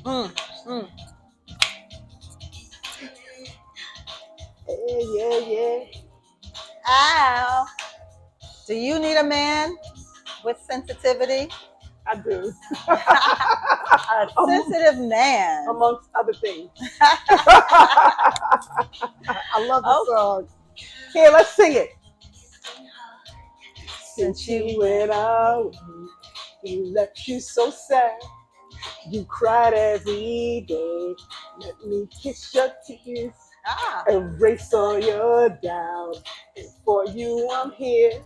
Mm, mm. Yeah. Ow. Do you need a man with sensitivity? I do. A sensitive man. Amongst other things. I love the Oh, song. Here, let's sing it. since Since you you went out, he left you so sad. You cried every day. Let me kiss your tears, erase all your doubt. And for you, I'm here.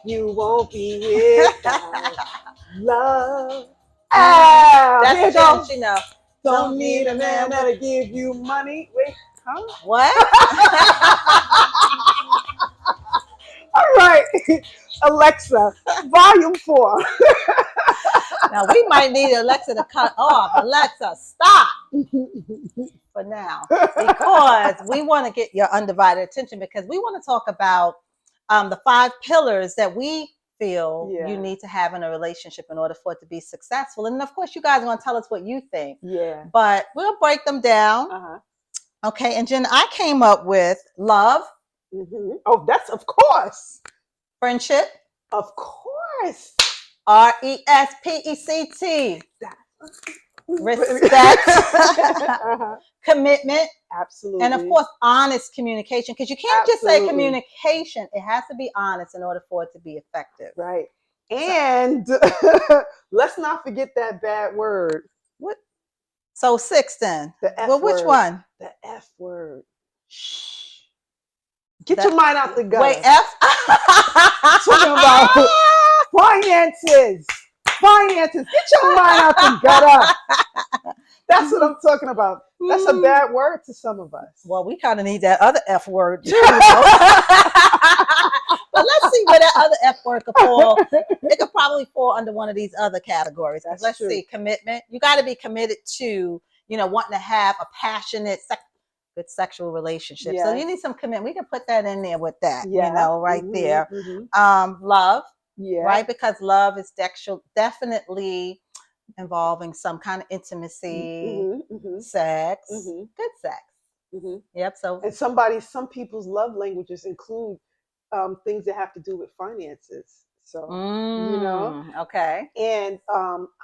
You won't be without love. Ah, here That's you go. Jen, you know. Don't need a man that'll give you money. Wait, huh? What? All right, Alexa, volume 4. Now we might need Alexa to cut off. Alexa, stop for now, because we want to get your undivided attention, because we want to talk about the 5 pillars that we feel you need to have in a relationship in order for it to be successful. And of course, you guys are going to tell us what you think. Yeah. But we'll break them down. Okay. And Jen, I came up with love. Mm-hmm. Oh, that's of course. Friendship. Of course. RESPECT. Respect. Commitment. Absolutely. And of course, honest communication, because you can't just say communication. It has to be honest in order for it to be effective. Right. And let's not forget that bad word. What? So 6 then. The F well, word. Which one? The F word. Shh. Get your mind out the gutter. Wait, F? Talking about finances. Finances. Get your mind out the gutter. That's what I'm talking about. That's a bad word to some of us. Well, we kind of need that other F word too. But let's see where that other F word could fall. It could probably fall under one of these other categories. Let's see. Commitment. You got to be committed to, wanting to have a passionate, good sexual relationship. Yes. So you need some commitment. We can put that in there with that, right there. Mm-hmm. Love. Yeah. Right? Because love is definitely involving some kind of intimacy, sex, good sex. Yep. So, and some people's love languages include things that have to do with finances. So, okay. And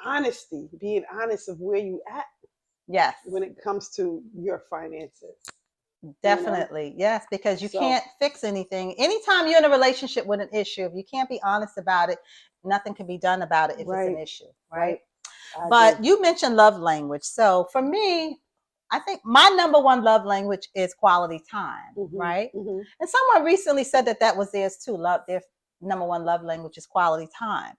honesty, being honest of where you at. Yes. When it comes to your finances. Definitely. Yes, because you can't fix anything. Anytime you're in a relationship with an issue, if you can't be honest about it, nothing can be done about it if it's an issue. Right. But you mentioned love language. So for me, I think my number one love language is quality time. Right. And someone recently said that was theirs too. Their number one love language is quality time.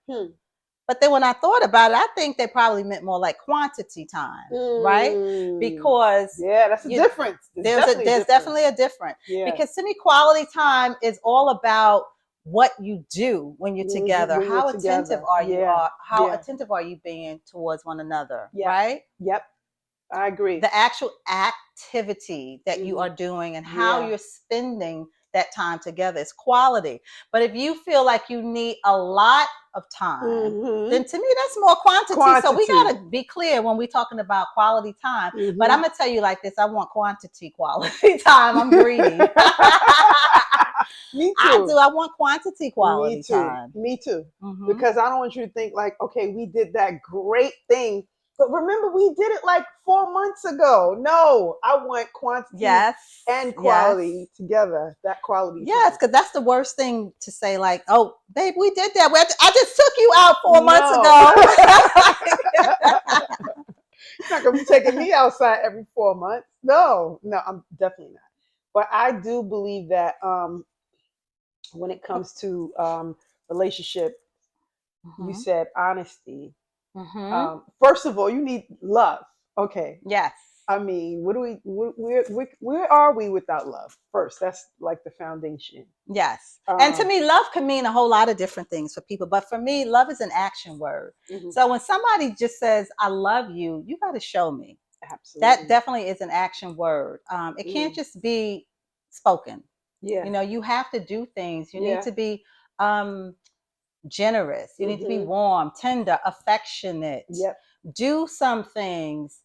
But then when I thought about it, I think they probably meant more like quantity time, right? Because that's a difference. There's definitely a difference. Yeah. Because to me, quality time is all about what you do when you're together. How attentive are you? How attentive are you being towards one another? Right? Yep. I agree. The actual activity that you are doing and how you're spending that time together is quality. But if you feel like you need a lot of time, then to me that's more quantity. So we got to be clear when we're talking about quality time. But I'm gonna tell you like this: I want quality time. I'm greedy. Me too. I do. I want quality time. Me too. Because I don't want you to think like, okay, we did that great thing, but remember we did it like 4 months ago. No, I want quantity and quality together. That quality. Yes, because that's the worst thing to say. Like, oh, babe, we did that. I just took you out 4 months ago. You're not gonna be taking me outside every 4 months. No, I'm definitely not. But I do believe that when it comes to relationship, you said honesty. First of all, you need love. Okay. Yes. I mean, where are we without love? First, that's like the foundation. Yes. And to me, love can mean a whole lot of different things for people. But for me, love is an action word. So when somebody just says, I love you, you got to show me. Absolutely. That definitely is an action word. It can't just be spoken. Yeah. You have to do things. You need to be generous. You need to be warm, tender, affectionate. Yep. Do some things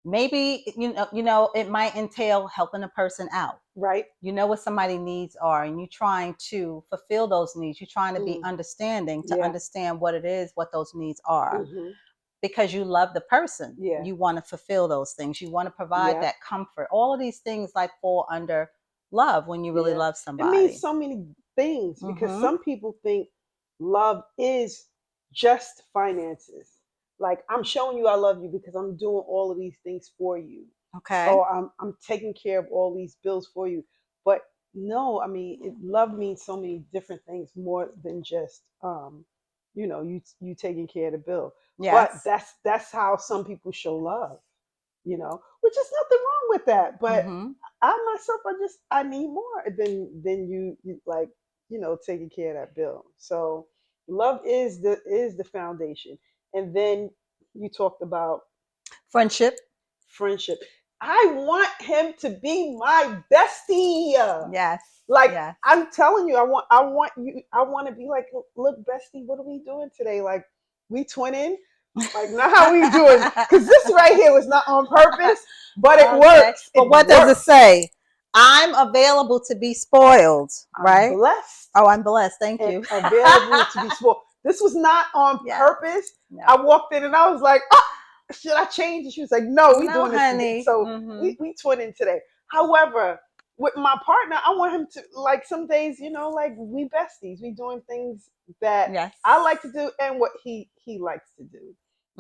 Maybe it might entail helping a person out. Right. You know what somebody's needs are, and you're trying to fulfill those needs. You're trying to be understanding to understand what it is, what those needs are. Because you love the person. You want to fulfill those things. You want to provide that comfort. All of these things like fall under love when you really love somebody. It means so many things because some people think love is just finances. Like, I'm showing you I love you because I'm doing all of these things for you. Okay. Or I'm taking care of all these bills for you. But no, I mean, love means so many different things more than just you taking care of the bill. Yes. But that's how some people show love, which is nothing wrong with that. But I myself, I need more than you like, taking care of that bill. So love is the foundation. And then you talked about friendship. I want him to be my bestie. Yes. Like, yes. I'm telling you, I want to be like, look, bestie, what are we doing today? Like, we twinning? Like, not how we doing? Because this right here was not on purpose, but it works. But what does it say? I'm available to be spoiled, right? I'm blessed. Oh, I'm blessed. Thank you. Available to be spoiled. This was not on purpose. No. I walked in and I was like, oh, should I change? And she was like, no, we doing this today. So we twinning today. However, with my partner, I want him to, like, some days, like, we besties. We doing things that I like to do and what he likes to do.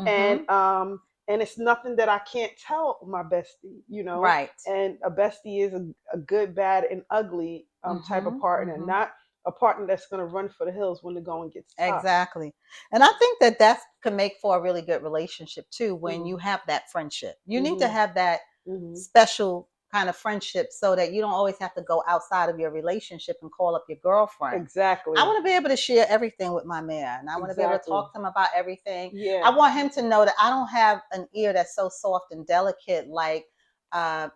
And it's nothing that I can't tell my bestie, Right. And a bestie is a good, bad, and ugly type of partner, not a partner that's going to run for the hills when the going gets tough. Exactly. And I think that can make for a really good relationship too, when you have that friendship. You need to have that special kind of friendship so that you don't always have to go outside of your relationship and call up your girlfriend. Exactly. I want to be able to share everything with my man. I want to be able to talk to him about everything. Yeah. I want him to know that I don't have an ear that's so soft and delicate like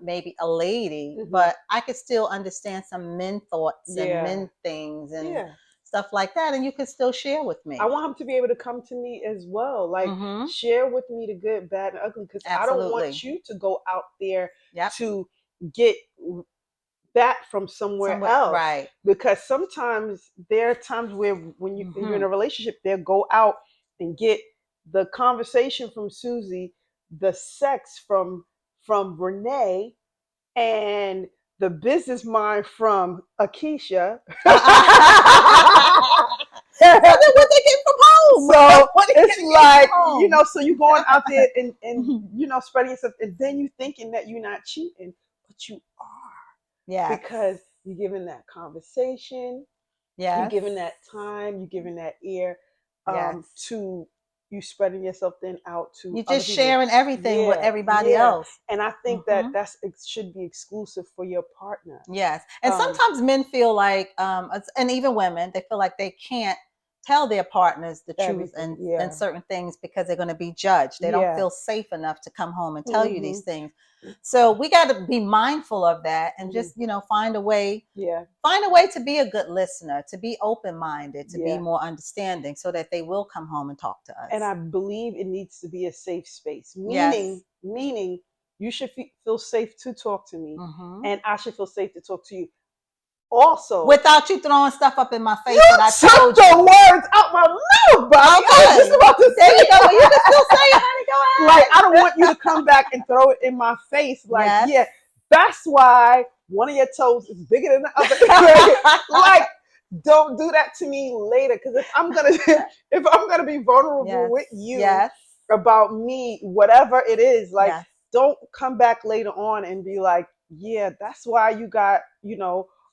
maybe a lady, but I could still understand some men thoughts and men things and stuff like that, and you can still share with me. I want him to be able to come to me as well, like share with me the good, bad, and ugly, because I don't want you to go out there to get that from somewhere else, right? Because sometimes there are times where when you're in a relationship, they'll go out and get the conversation from Susie, the sex from Renee, and the business mind from Akeisha. So then what they get from home? So it's like, so you're going out there and spreading yourself, and then you thinking that you're not cheating, but you are. Yeah. Because you're giving that conversation. Yeah. You're giving that time, you're giving that ear to you spreading yourself then out to you're just sharing everything with everybody else. And I think that it should be exclusive for your partner. Yes. And sometimes men feel like and even women, they feel like they can't tell their partners the truth and certain things because they're going to be judged. They don't feel safe enough to come home and tell you these things. So we got to be mindful of that and just, find a way to be a good listener, to be open-minded, to be more understanding so that they will come home and talk to us. And I believe it needs to be a safe space, meaning you should feel safe to talk to me and I should feel safe to talk to you. Also, without you throwing stuff up in my face that I told you. The words out my mouth, Bobbi. I was just about to say it. Well, you can still say it, honey. Go ahead. Like, I don't want you to come back and throw it in my face. Like, that's why one of your toes is bigger than the other. Like, don't do that to me later. Because if I'm gonna be vulnerable with you about me, whatever it is, like, don't come back later on and be like, yeah, that's why you got,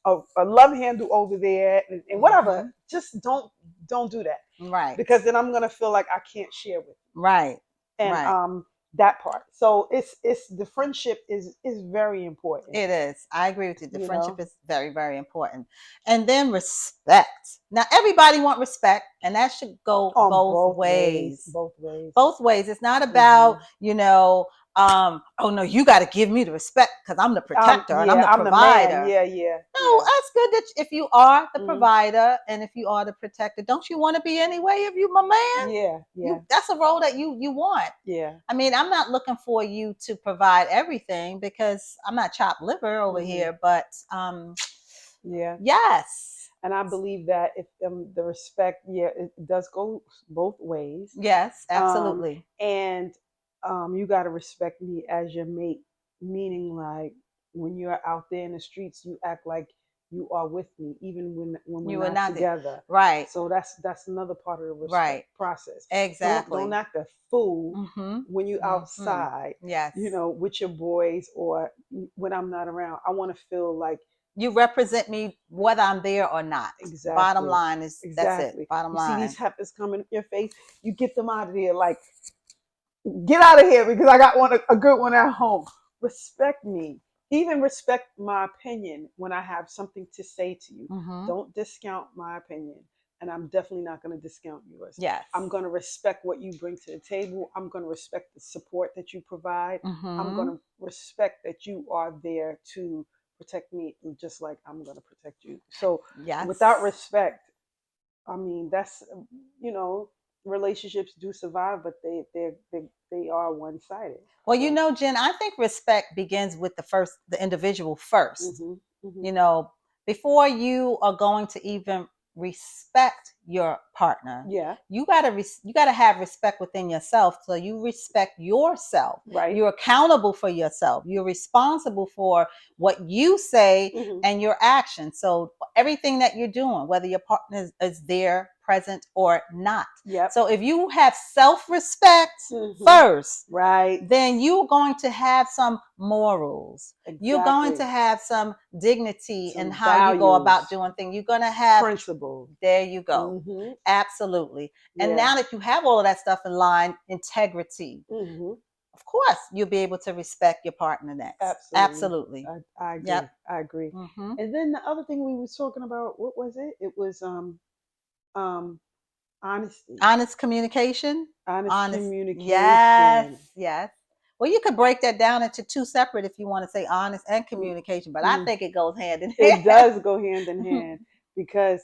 a love handle over there and whatever. Just don't do that. Right. Because then I'm going to feel like I can't share with you. Right. And that part. So it's the friendship is very important. It is. I agree with you. The friendship is very, very important. And then respect. Now everybody want respect, and that should go both ways. Both ways. Both ways. It's not about, oh no, you got to give me the respect because I'm the protector and I'm the provider. No, that's good that if you are the provider and if you are the protector, don't you want to be anyway if you my man? That's a role that you want. I mean, I'm not looking for you to provide everything because I'm not chopped liver over here, but yes. And I believe that if the respect, it does go both ways. Yes, absolutely. And you got to respect me as your mate, meaning like when you're out there in the streets, you act like you are with me, even when we're not together. Right. So that's another part of the respect process. Exactly. Don't act a fool when you're outside. Yes. You know, with your boys or when I'm not around. I want to feel like you represent me whether I'm there or not. Exactly. Bottom line is that's it. Bottom line. You see these heifers coming in your face, you get them out of there like, get out of here because I got a good one at home. Respect me. Even respect my opinion when I have something to say to you. Don't discount my opinion. And I'm definitely not going to discount yours. Yes. I'm going to respect what you bring to the table. I'm going to respect the support that you provide. I'm going to respect that you are there to protect me just like I'm going to protect you. So without respect, I mean, that's, relationships do survive, but they are one-sided. Well, Jen, I think respect begins with the individual first. Before you are going to even respect your partner, you gotta have respect within yourself. So you respect yourself. Right. You're accountable for yourself. You're responsible for what you say and your actions. So everything that you're doing, whether your partner is there, present, or not. So if you have self-respect first, right, then you're going to have some morals. Exactly. You're going to have some dignity in how values. You go about doing things. You're going to have principles. There you go. Absolutely. And now that you have all of that stuff in line, integrity, of course, you'll be able to respect your partner next. Absolutely. I agree. I agree. And then the other thing we was talking about, what was it? It was honesty. Honest communication. Honest communication. Yes. Well, you could break that down into two separate if you want to say honest and communication, but I think it goes hand in hand. It does go hand in hand because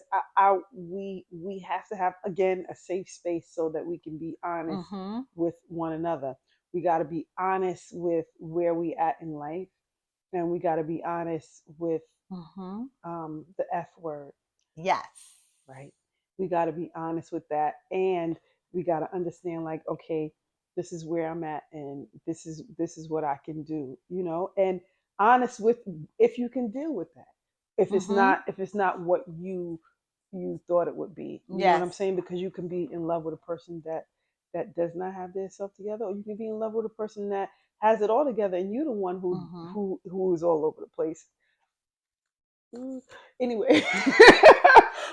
we have to have, again, a safe space so that we can be honest with one another. We got to be honest with where we at in life, and we got to be honest with the F word. Yes. Right. We got to be honest with that, and we got to understand, like, okay, this is where I'm at, and this is what I can do, and honest with if you can deal with that. If it's not what you thought it would be, you know what I'm saying? Because you can be in love with a person that does not have their self together, or you can be in love with a person that has it all together, and you're the one who is all over the place. Anyway.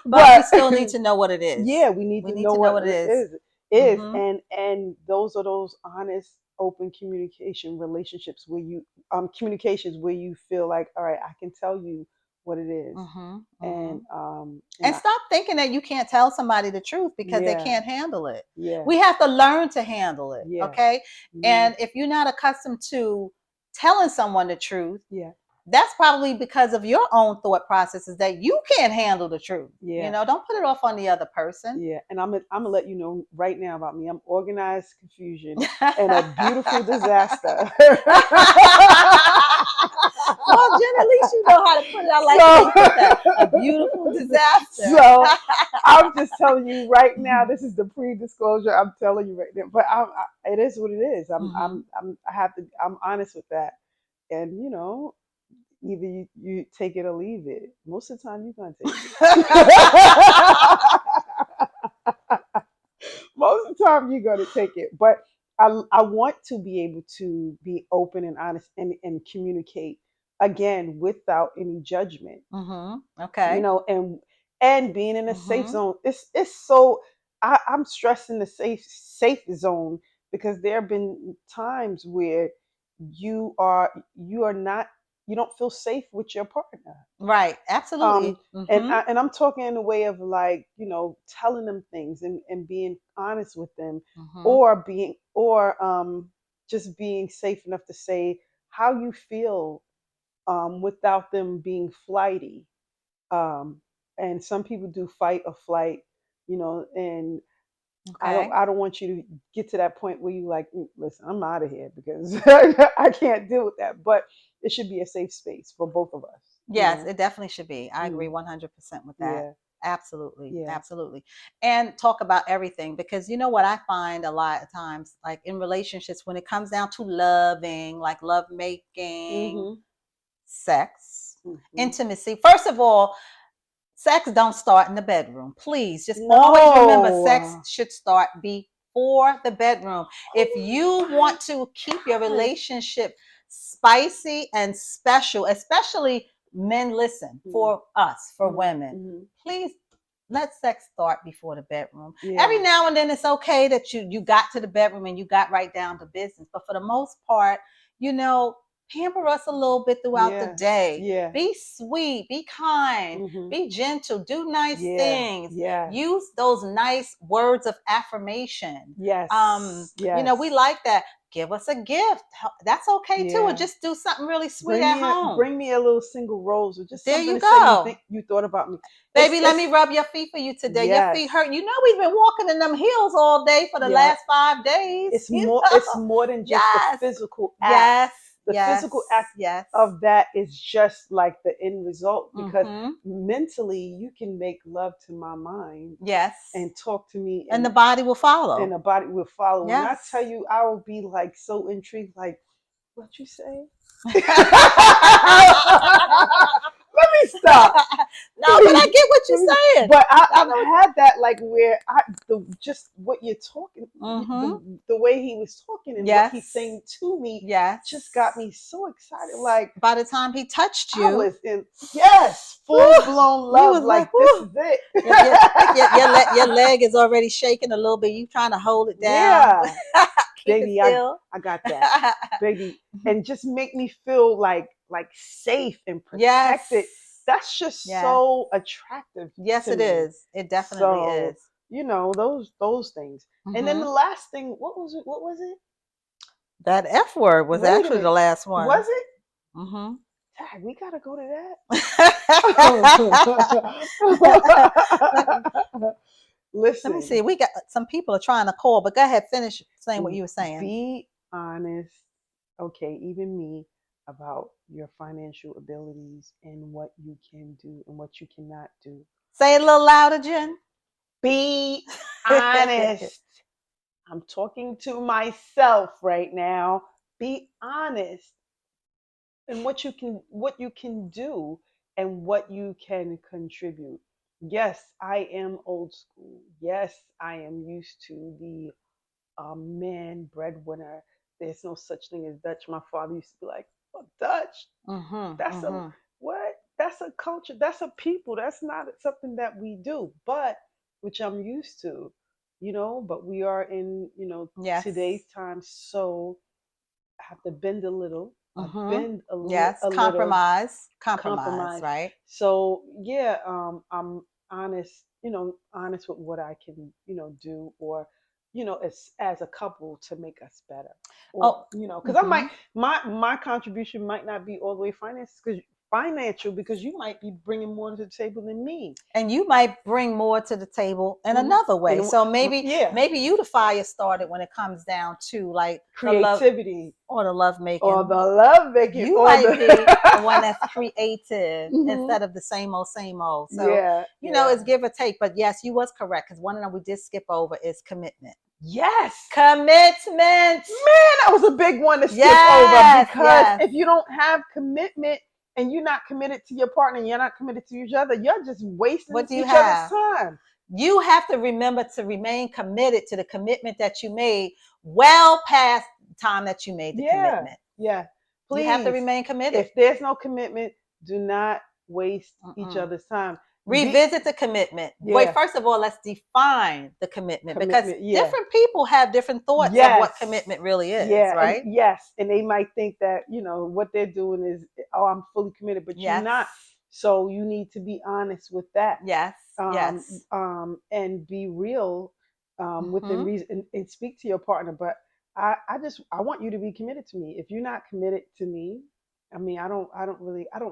But we still need to know what it is. Yeah, we need to know what it is. And those are those honest, open communication relationships where you communications where you feel like, all right, I can tell you what it is. And stop thinking that you can't tell somebody the truth because they can't handle it. We have to learn to handle it. Okay. And if you're not accustomed to telling someone the truth, that's probably because of your own thought processes that you can't handle the truth. Don't put it off on the other person. And I'm gonna let you know right now about me. I'm organized confusion and a beautiful disaster. Well, Jen, at least you know how to put it out like a beautiful disaster. So I'm just telling you right now. This is the pre-disclosure. I'm telling you right now, but it is what it is. I'm honest with that, and either you take it or leave it. Most of the time, you're going to take it. Most of the time, you're going to take it. But I want to be able to be open and honest and communicate, again, without any judgment. Okay. And being in a safe zone. It's so, I'm stressing the safe zone because there have been times where you don't feel safe with your partner. Right. Absolutely. And I'm talking in the way of like, telling them things and being honest with them, or just being safe enough to say how you feel without them being flighty. Um, and some people do fight or flight, and Okay. I don't want you to get to that point where you like, listen, I'm out of here because I can't deal with that. But it should be a safe space for both of us. Yes, it definitely should be. I agree Mm. 100% with that. Yeah. Absolutely. Yeah. Absolutely. And talk about everything, because you know what I find a lot of times, like in relationships, when it comes down to loving, like love making, sex, intimacy. First of all, sex don't start in the bedroom. Please just always remember, sex should start before the bedroom. If you want to keep your relationship spicy and special, especially men, listen, for us, for women, please let sex start before the bedroom. Every now and then it's okay that you got to the bedroom and you got right down to business, but for the most part, pamper us a little bit throughout the day. Yeah. Be sweet, be kind, be gentle, do nice things. Use those nice words of affirmation. Yes. We like that. Give us a gift. That's okay too. Or just do something really sweet at home. Bring me a little single rose, or just there something you to go. say you thought about me. Baby, let me rub your feet for you today. Your feet hurt. You know we've been walking in them heels all day for the last 5 days. It's more. It's more than just the physical act. The physical act of that is just like the end result, because mentally you can make love to my mind. And talk to me, and the body will follow. And the body will follow. When I tell you, I will be like so intrigued, like, what you say? Let me stop. No, but I get what you're saying. But I've had that, like, where just what you're talking, the way he was talking and what he's saying to me, just got me so excited. Like, by the time he touched you, I was in full blown love. Like, this is it. Your leg is already shaking a little bit. You trying to hold it down. Yeah. Baby, I got that. Baby. And just make me feel like safe and protected. That's just so attractive. Yes, it is. It definitely is. Those things. And then the last thing, what was it? That F word was actually the last one. Was it? Dad, we gotta go to that. Listen. Let me see. We got some people are trying to call, but go ahead, finish saying what you were saying. Be honest, okay, even me, about your financial abilities and what you can do and what you cannot do. Say it a little louder, Jen. Be honest. I'm talking to myself right now. Be honest in what you can do and what you can contribute. Yes, I am old school. Yes, I am used to the man breadwinner. There's no such thing as Dutch. My father used to be like, oh, Dutch? That's a what? That's a culture. That's a people. That's not something that we do, but which I'm used to, but we are in, today's time. So I have to bend a little. Bend a little. Yes, compromise, right? So yeah, I'm honest, honest with what I can, do, or as a couple to make us better. Or, because I might my contribution might not be all the way financial because you might be bringing more to the table than me, and you might bring more to the table in another way. So maybe you the fire started when it comes down to like creativity or the love making. Or the love making. You might be the one that's creative instead of the same old, same old. So it's give or take. But yes, you was correct, because one of them we did skip over is commitment. Yes. Commitment. Man, that was a big one to skip over, because if you don't have commitment and you're not committed to your partner and you're not committed to each other, you're just wasting each other's time. You have to remember to remain committed to the commitment that you made well past the time that you made the commitment. Yeah. Please. You have to remain committed. If there's no commitment, do not waste each other's time. Revisit the commitment. Wait, first of all, let's define the commitment, because different people have different thoughts of what commitment really is, right? And and they might think that, what they're doing is, oh, I'm fully committed, but you're not. So you need to be honest with that. And be real within reason, and speak to your partner. But I want you to be committed to me. If you're not committed to me, I mean, I don't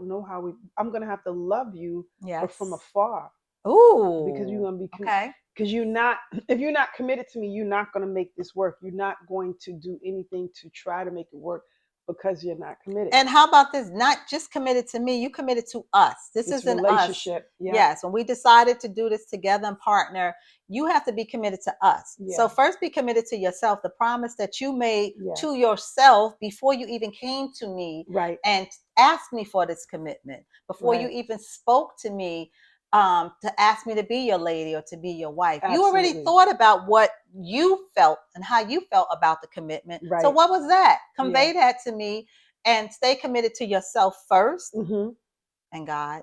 know how I'm going to have to love you, but from afar. Ooh. Because you're going to be, okay. Because if you're not committed to me, you're not going to make this work. You're not going to do anything to try to make it work because you're not committed. And how about this? Not just committed to me, you committed to us. This is an relationship. Us. Yeah. Yes. When we decided to do this together and partner, you have to be committed to us. Yeah. So first be committed to yourself. The promise that you made to yourself before you even came to me and asked me for this commitment, before you even spoke to me to ask me to be your lady or to be your wife. Absolutely. You already thought about what you felt and how you felt about the commitment. Right. So what was that? Convey that to me and stay committed to yourself first and God.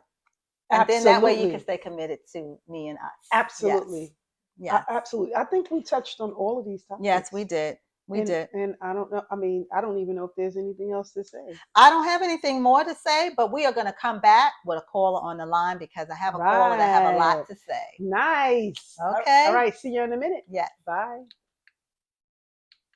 And then that way you can stay committed to me and us. Absolutely. Yes. Absolutely. I think we touched on all of these topics. Yes, we did. We did. And I don't know. I mean, I don't even know if there's anything else to say. I don't have anything more to say, but we are going to come back with a caller on the line because I have a caller that have a lot to say. Nice. Okay. All right. See you in a minute. Yes. Bye.